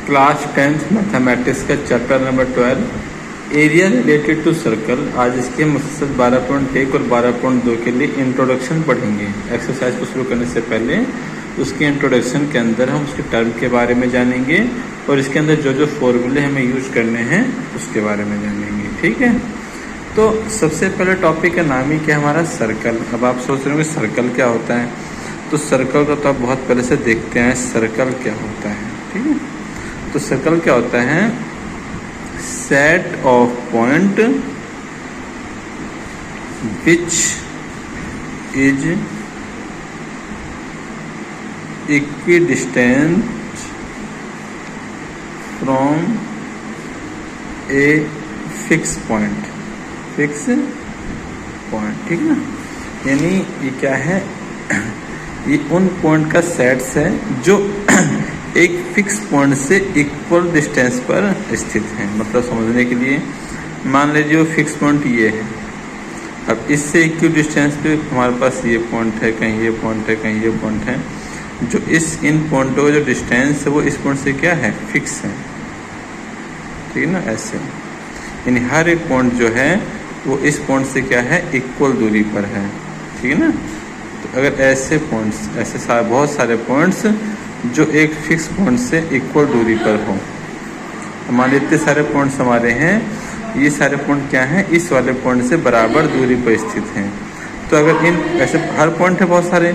Class 10th mathematics का chapter number 12 area related to circle. आज इसके मुख्तसर 12.1 और 12.2 के लिए इंट्रोडक्शन पढ़ेंगे। एक्सरसाइज को शुरू करने से पहले उसके इंट्रोडक्शन के अंदर हम उसके टर्म के बारे में जानेंगे और इसके अंदर जो जो फॉर्मूले हमें यूज करने हैं उसके बारे में जानेंगे। ठीक है, तो सबसे पहले टॉपिक का नाम ही क्या है हमारा, सर्कल। अब आप सोच रहे होंगे सर्कल क्या होता है, तो सर्कल को तो आप बहुत पहले से देखते हैं सर्कल क्या होता है। ठीक है, तो सर्कल क्या होता है, set of point which is equidistant from a fix point. Fix point, ठीक है ना, यानी ये क्या है, ये उन पॉइंट का सेट्स है जो एक फिक्स पॉइंट से इक्वल डिस्टेंस पर स्थित है। मतलब समझने के लिए मान लीजिए वो फिक्स पॉइंट ये है, अब इससे इक्वल डिस्टेंस पे हमारे पास ये पॉइंट है, कहीं ये पॉइंट है, कहीं ये पॉइंट है, जो इस इन पॉइंटों का जो डिस्टेंस है वो इस पॉइंट से क्या है, फिक्स है। ठीक है ना, ऐसे यानी हर एक पॉइंट जो है वो इस पॉइंट से क्या है, इक्वल दूरी पर है। ठीक है ना, तो अगर ऐसे पॉइंट्स, ऐसे बहुत सारे पॉइंट्स जो एक फिक्स पॉइंट से इक्वल दूरी पर हो, हमारे इतने सारे पॉइंट्स हमारे हैं, ये सारे पॉइंट क्या हैं, इस वाले पॉइंट से बराबर दूरी पर स्थित हैं। तो अगर इन ऐसे हर पॉइंट है बहुत सारे,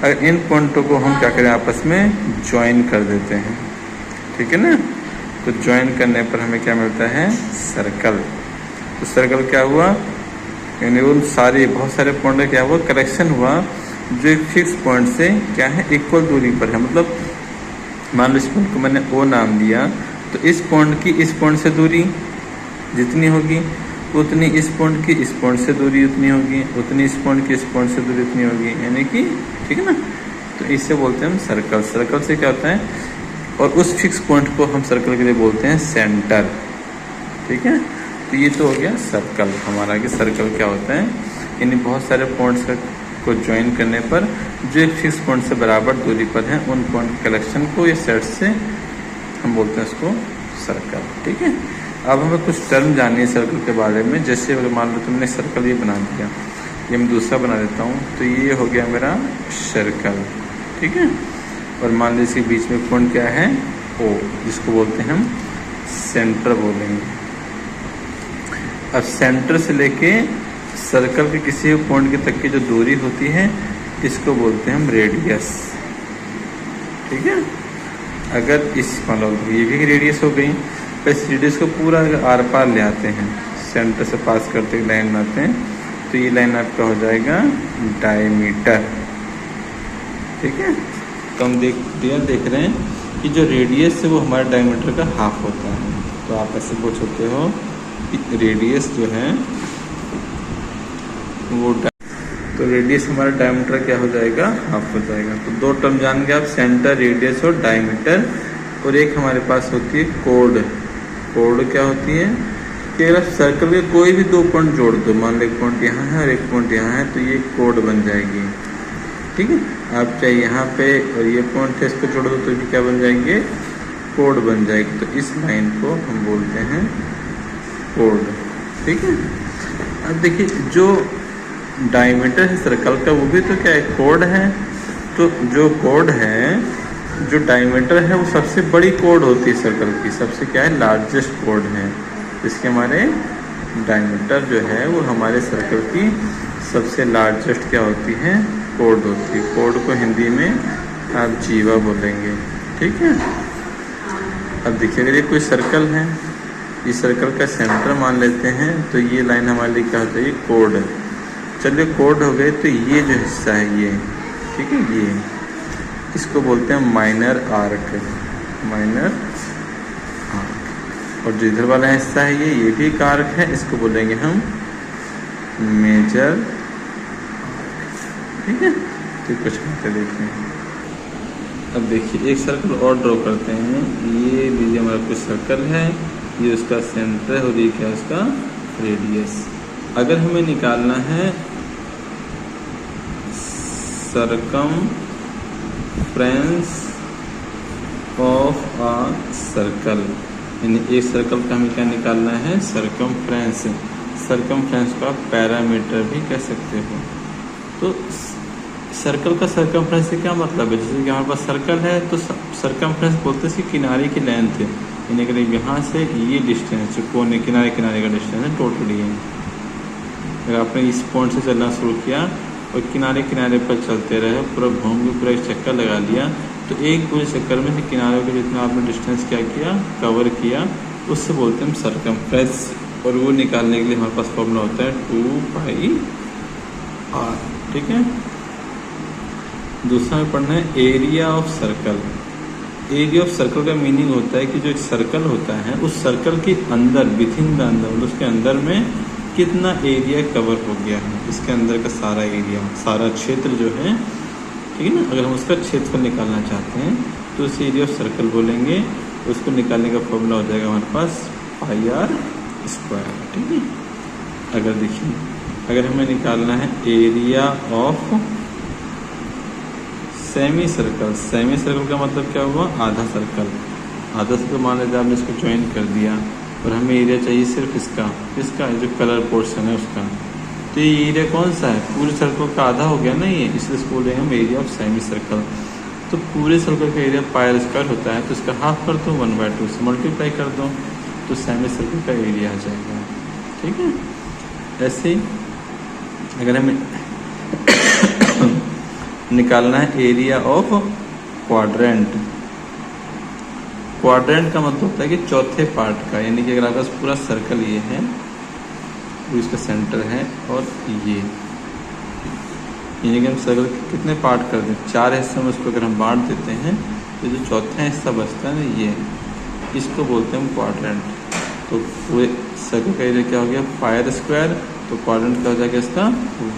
अगर इन पॉइंटों को हम क्या करें, आपस में ज्वाइन कर देते हैं। ठीक है ना, तो ज्वाइन करने पर हमें क्या मिलता है, सर्कल। तो सर्कल क्या हुआ, यानी उन सारे बहुत सारे पॉइंट का क्या हुआ, कलेक्शन हुआ जो एक फिक्स पॉइंट से क्या है, इक्वल दूरी पर है। मतलब मान लो इस पॉइंट को मैंने ओ नाम दिया, तो इस पॉइंट की इस पॉइंट से दूरी जितनी होगी उतनी इस पॉइंट की इस पॉइंट से दूरी उतनी होगी, उतनी इस पॉइंट की इस पॉइंट से दूरी उतनी होगी, यानी कि ठीक है ना। तो इससे बोलते हैं हम सर्कल। सर्कल से क्या होता है, और उस फिक्स पॉइंट को हम सर्कल के लिए बोलते हैं सेंटर। ठीक है, तो ये तो हो गया सर्कल हमारा, कि सर्कल क्या होता है, यानी बहुत सारे पॉइंट्स को ज्वाइन करने पर जो एक फिक्स पॉइंट से बराबर दूरी पर है उन पॉइंट कलेक्शन को ये सेट से हम बोलते हैं उसको सर्कल। ठीक है, अब हमें कुछ टर्म जाननी है सर्कल के बारे में। जैसे अगर मान लो तुमने सर्कल ये बना दिया, ये मैं दूसरा बना देता हूँ, तो ये हो गया मेरा सर्कल। ठीक है, और मान लीजिए इसके बीच में पॉइंट क्या है, ओ, जिसको बोलते हैं हम सेंटर बोलेंगे। अब सेंटर से लेके सर्कल के किसी भी पॉइंट के तक की जो दूरी होती है इसको बोलते हैं हम रेडियस। ठीक है, अगर इस मान लो ये भी रेडियस हो गई, तो इस रेडियस को पूरा अगर आर पार ले आते हैं, सेंटर से पास करते हुए लाइन बनाते हैं, तो ये लाइन आपका हो जाएगा डायमीटर। ठीक है, तो हम देख रहे हैं कि जो रेडियस है वो हमारे डायमीटर का हाफ होता है। तो आप ऐसे पूछ सकते हो कि रेडियस जो है वो, तो रेडियस हमारा डायमीटर क्या हो जाएगा, हाफ हो जाएगा। तो दो टर्म जान गए आप, सेंटर, रेडियस और डायमीटर। और एक हमारे पास होती है कोड। कोड क्या होती है कि अगर सर्कल के कोई भी दो पॉइंट जोड़ दो, मान लो एक पॉइंट यहाँ है और एक पॉइंट यहाँ है, तो ये कोड बन जाएगी। ठीक है, आप चाहे यहाँ पे और ये पॉइंट है इसको जोड़ दो तो भी क्या बन जाएंगे, कोड बन जाएगी। तो इस लाइन को हम बोलते हैं कोड। ठीक है, अब देखिए जो डायमीटर है सर्कल का वो भी तो क्या है, कोड है। तो जो कोड है, जो डायमीटर है वो सबसे बड़ी कोड होती है सर्कल की, सबसे क्या है, लार्जेस्ट कोड है। इसके हमारे डायमीटर जो है वो हमारे सर्कल की सबसे लार्जेस्ट क्या होती है, कोड होती है। कोड को हिंदी में आप जीवा बोलेंगे। ठीक है, अब देखिए अगर ये कोई सर्कल है, इस सर्कल का सेंटर मान लेते हैं, तो ये लाइन हमारे लिए क्या होता है, ये कोड। चलिए कोड हो गए, तो ये जो हिस्सा है ये, ठीक है, ये इसको बोलते हैं माइनर आर्क। Minor arc. और जो इधर वाला हिस्सा है ये भी एक आर्क है, इसको बोलेंगे हम मेजर। ठीक है, तो कुछ बातें देखते हैं। अब देखिए एक सर्कल और ड्रॉ करते हैं। ये लीजिए हमारा कुछ सर्कल है, ये उसका सेंटर है और ये क्या है उसका रेडियस। अगर हमें निकालना है सरकमफ्रेंस ऑफ अ सर्कल, यानी एक सर्कल का हमें क्या निकालना है, सरकमफ्रेंस। सरकमफ्रेंस का पैरामीटर भी कह सकते हो। तो सर्कल का सरकमफ्रेंस से क्या मतलब है, जैसे कि हमारे पास सर्कल है तो सरकमफ्रेंस बोलते हैं इसकी किनारे की लेंथ है, यानी कि यहाँ से ये डिस्टेंस जो कोने किनारे किनारे का डिस्टेंस है टोटली है। अगर आपने इस पॉइंट से चलना शुरू किया और किनारे किनारे पर चलते रहे, पूरा घूम के पूरा एक चक्कर लगा लिया, तो एक पूरे चक्कर में से किनारों के जितना आपने डिस्टेंस क्या किया, कवर किया, उससे बोलते हैं सरकमफ्रेंस। और वो निकालने के लिए हमारे पास फॉर्मूला होता है 2πr। ठीक है। दूसरा में पढ़ना है area of circle. Area of circle का मीनिंग होता है कि जो एक सर्कल होता है उस सर्कल के अंदर, विद इन द अंदर, उसके अंदर में कितना एरिया कवर हो गया है, इसके अंदर का सारा एरिया, सारा क्षेत्र जो है, ठीक है ना। अगर हम उसका क्षेत्रफल निकालना चाहते हैं तो उस एरिया ऑफ सर्कल बोलेंगे। उसको निकालने का फॉर्मूला हो जाएगा हमारे पास πr²। ठीक है। अगर देखिए, अगर हमें निकालना है area of semi circle, semi circle का मतलब क्या हुआ, आधा सर्कल। आधा सर्कल मान लीजिए आपने इसको ज्वाइन कर दिया और हमें एरिया चाहिए सिर्फ इसका जो कलर पोर्शन है उसका। तो ये एरिया कौन सा है, पूरे सर्कल का आधा हो गया ना ये, इसलिए इसको बोलेंगे हम एरिया ऑफ सेमी सर्कल। तो पूरे सर्कल का एरिया πr² होता है, तो इसका हाफ कर दो, 1/2 से मल्टीप्लाई कर दो, तो सेमी सर्कल का एरिया आ जाएगा। ठीक है। ऐसे ही अगर हमें निकालना है एरिया ऑफ क्वाड्रेंट। क्वाड्रेंट का मतलब होता है कि चौथे पार्ट का, यानी कि अगर आपके पास पूरा सर्कल ये है, वो इसका सेंटर है और ये, यानी कि हम सर्कल के कितने पार्ट कर दें, 4 हिस्सों में उसको अगर हम बांट देते हैं तो जो चौथा हिस्सा बचता है ना, ये, इसको बोलते हैं हम क्वाड्रेंट। तो पूरे सर्कल का एरिया क्या हो गया, πr², तो क्वाड्रेंट क्या हो जाएगा इसका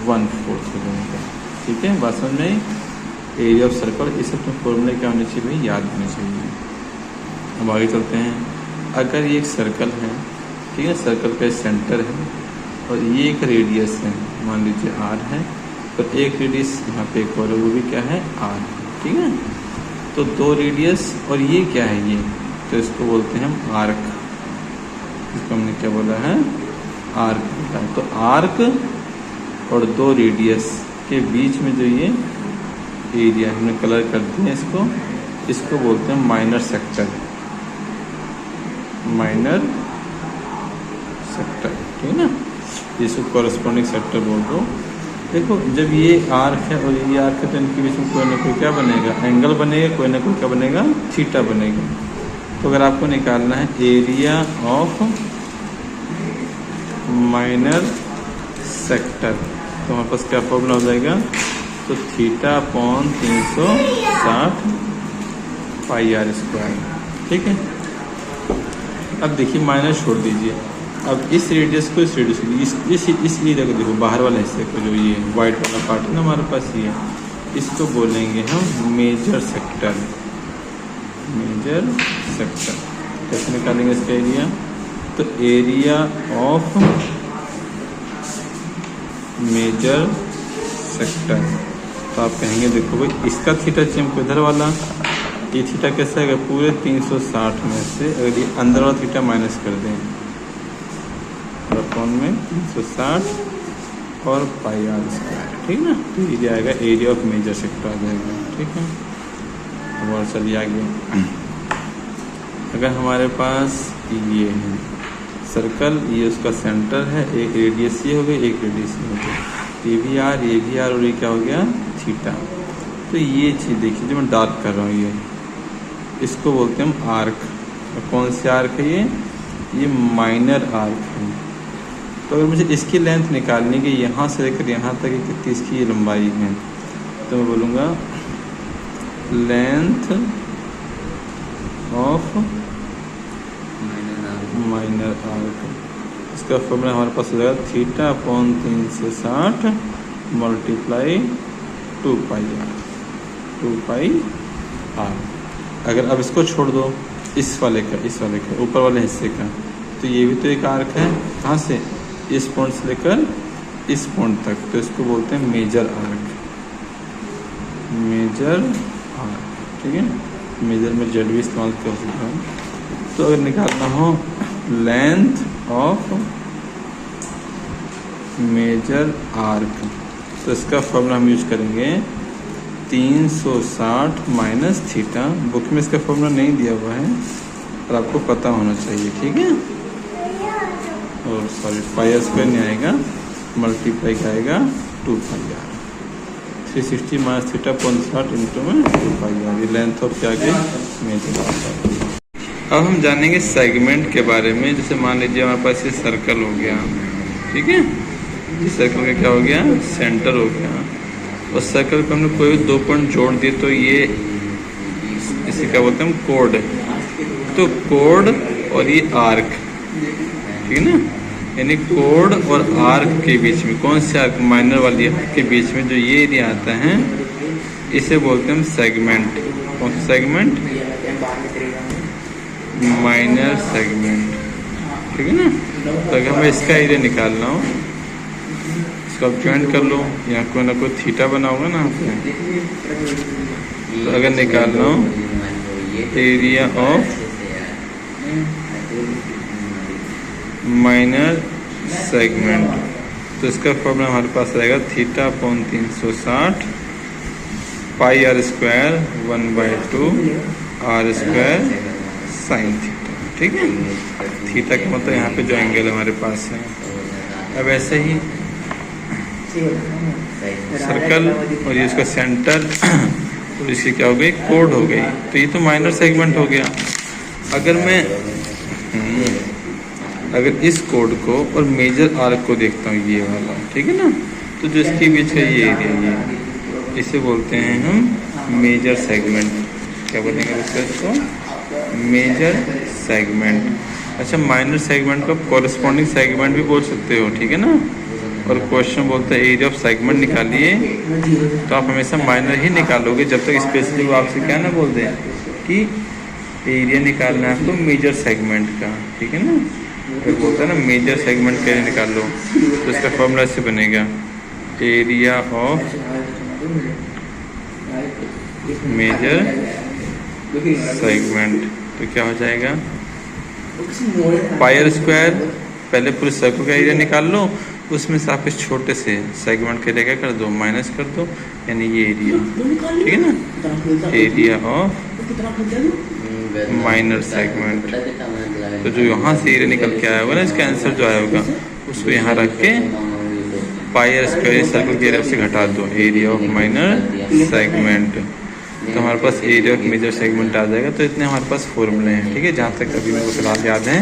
1/4 हो जाएगा। ठीक है। बात समझ में, एरिया ऑफ सर्कल, इस सब फॉर्मूले क्या होने चाहिए, याद होने चाहिए। अब आगे चलते हैं। अगर ये एक सर्कल है, ठीक है, सर्कल का सेंटर है और ये एक रेडियस है, मान लीजिए r है, और एक रेडियस यहाँ पे एक और है, वो भी क्या है, r। ठीक है। तो 2 रेडियस और ये क्या है, ये, तो इसको बोलते हैं हम आर्क। इसको हमने क्या बोला है, आर्क। तो आर्क और 2 रेडियस के बीच में जो ये एरिया हमने कलर कर दिया, इसको बोलते हैं माइनर सेक्टर। माइनर सेक्टर, ठीक है ना, इसको कॉरेस्पॉन्डिंग सेक्टर बोल दो। देखो, जब ये आर्क है और ये आर्क है तो इनके बीच में कोई ना कोई क्या बनेगा, एंगल बनेगा, कोई ना कोई क्या बनेगा, थीटा बनेगा। तो अगर आपको निकालना है एरिया ऑफ माइनर सेक्टर, तो हमारे पास क्या फॉर्मूला हो जाएगा, तो θ/360 πr²। ठीक है। अब देखिए, माइनस छोड़ दीजिए, अब इस रेडियस को इस रेडियस को इस एरिया को देखो, बाहर वाले हिस्से को, जो ये वाइट वाला पार्ट है ना हमारे पास, ये, इसको बोलेंगे हम मेजर सेक्टर। मेजर सेक्टर कैसे निकालेंगे इसका एरिया, तो एरिया ऑफ मेजर सेक्टर, तो आप कहेंगे देखो भाई, इसका थीटा चाहिए हमको, इधर वाला, ये थीटा कैसा है, पूरे 360 में से अगर ये अंदर वाला थीटा माइनस कर दें, अपॉन में 360 और πr²। ठीक ना, तो ये आएगा एरिया ऑफ मेजर सेक्टर आ जाएगा। ठीक है। अब और चलिए आगे। अगर हमारे पास ये है सर्कल, ये उसका सेंटर है, एक रेडियस ये हो गई, एक रेडियस ये हो गई, ये भी आर और ये क्या हो गया, थीटा। तो ये चीज़ देखिए जो मैं डार्क कर रहा हूँ, ये, इसको बोलते हैं हम आर्क। और कौन से आर्क है ये माइनर आर्क है। तो अगर मुझे इसकी लेंथ निकालनी है, यहाँ से लेकर यहाँ तक कितनी इसकी ये लंबाई है, तो मैं बोलूँगा लेंथ ऑफ माइनर आर्क। इसका फॉर्मूला हमारे पास हो जाएगा θ/360 मल्टीप्लाई 2πr। अगर अब इसको छोड़ दो, इस वाले का ऊपर वाले हिस्से का, तो ये भी तो एक आर्क है, कहाँ से, इस पॉइंट से लेकर इस पॉइंट तक, तो इसको बोलते हैं मेजर आर्क। मेजर आर्क, ठीक है। मेजर में जेड भी इस्तेमाल कर सकता हूँ। तो अगर निकालना हो लेंथ ऑफ मेजर आर्क, तो इसका फॉर्मूला हम यूज करेंगे 360 माइनस थीटा। बुक में इसका फॉर्मूला नहीं दिया हुआ है पर आपको पता होना चाहिए, ठीक है। और सॉरी पाई स्क्वायर नहीं आएगा, मल्टीप्लाई का आएगा 2 पाई आर। 360 माइनस थीटा 0.60 इंटू में 2 पाई आर, ये लेंथ ऑफ क्या गई मेजर आर्क। अब हम जानेंगे सेगमेंट के बारे में। जैसे मान लीजिए हमारे पास ये सर्कल हो गया, ठीक है। इस सर्कल का क्या हो गया, सेंटर हो गया। और सर्कल को हमने कोई भी 2 पॉइंट जोड़ दिए तो ये इसे क्या बोलते हैं हम, कोड। तो कोड और ये आर्क, ठीक है ना। यानी कोड और आर्क के बीच में कौन से आर्क, माइनर वाली आर्क के बीच में जो ये एरिया आता है इसे बोलते हैं हम सेगमेंट। कौन सा सेगमेंट, माइनर सेगमेंट, ठीक है ना। तो अगर हमें इसका एरिया निकालना हो, इसको आप ज्वाइंट कर लो, यहाँ कोई ना कोई थीटा बना होगा ना आपने। तो अगर निकालना हो एरिया ऑफ माइनर सेगमेंट, तो इसका फॉर्मूला हमारे पास रहेगा theta upon 360 pi r square 1/2 r square sine theta, ठीक है। थीटा का मतलब यहाँ पे जो एंगल हमारे पास है। अब ऐसे ही सर्कल और ये इसका सेंटर और इसकी क्या हो गई, कोड हो गई। तो ये तो माइनर सेगमेंट हो गया। अगर इस कोड को और मेजर आर्क को देखता हूँ, ये वाला, ठीक है ना। तो जो इसके बीच का ये एरिया, ये इसे बोलते हैं हम मेजर सेगमेंट। क्या बोलेंगे इसको, मेजर सेगमेंट। अच्छा, माइनर सेगमेंट को कॉरेस्पॉन्डिंग सेगमेंट भी बोल सकते हो, ठीक है ना। और क्वेश्चन बोलता है एरिया ऑफ सेगमेंट निकालिए, तो आप हमेशा माइनर ही निकालोगे जब तक स्पेशली वो आपसे क्या ना बोल दे कि एरिया निकालना है आपको मेजर सेगमेंट का, ठीक है ना। फिर बोलता है ना मेजर सेगमेंट के लिए निकाल लो, तो इसका फॉर्मूला ऐसे बनेगा एरिया ऑफ मेजर सेगमेंट। तो क्या हो जाएगा, पाई आर स्क्वायर, पहले पूरे सर्कल का एरिया निकाल लो, उसमें से आप इस छोटे से सेगमेंट के लिए क्या कर दो, माइनस कर दो, यानी ये एरिया, ठीक है ना, एरिया ऑफ माइनर सेगमेंट। तो जो यहाँ से एरिया निकल के आया होगा ना, इसका आंसर जो आया होगा उसको यहाँ रख के पाई आर स्क्वायर सर्कल के एरिया से घटा दो, एरिया ऑफ माइनर सेगमेंट। तो हमारे पास एरिया ऑफ मेजर सेगमेंट आ जाएगा। तो इतने हमारे पास फॉर्मूले हैं, ठीक है। जहाँ तक अभी मेरे को फिलहाल याद है,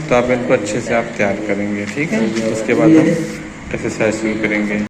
तो आप इनको अच्छे से आप तैयार करेंगे, ठीक है। उसके बाद हम एक्सरसाइज शुरू करेंगे।